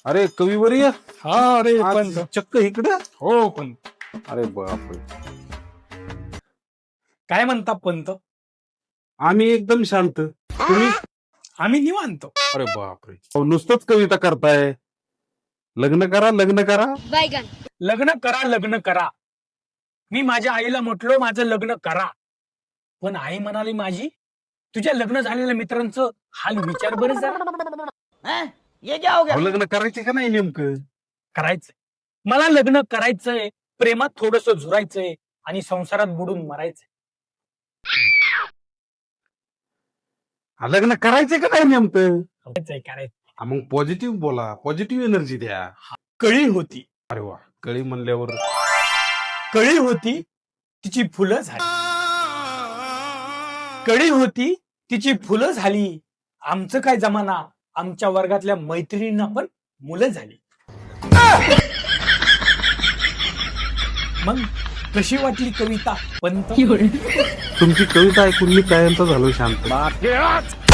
अरे कविवर्य, हा अरे आज पंत. चक्क इकडे. हो पंत. अरे बापरे, काय म्हणता पंत? आम्ही एकदम शांत. तुम्ही? आम्ही निवांत. अरे बापरे, अहो, नुसतंच कविता करताय. लग्न करा, लग्न करा. लग्न करा, लग्न करा. मी माझ्या आईला म्हटलो माझं लग्न करा, पण आई म्हणाली माझी तुझ्या लग्न झालेल्या मित्रांचं हाल विचार बरं जरा. अहो, लग्न करायचे का नाही नेमकं? करायचंय मला, लग्न करायचंय, प्रेमात थोडस झुरायचंय आणि संसारात बुडून मरायचंय. हा, लग्न करायचे का नाही नेमकं? करायचंय. मग पॉझिटिव्ह बोला, पॉझिटिव्ह एनर्जी द्या. कळी होती, अरे वा, कळी म्हणल्यावर कळी होती तिची फुलं झाली. कळी होती तिची फुलं झाली. आमचं काय जमाना, आमच्या वर्गातल्या मैत्रिणींना पण मुलं झाली. मग कशी वाटली कविता पंत? तुमची कविता ऐकून मी कायमचा झालो शांत.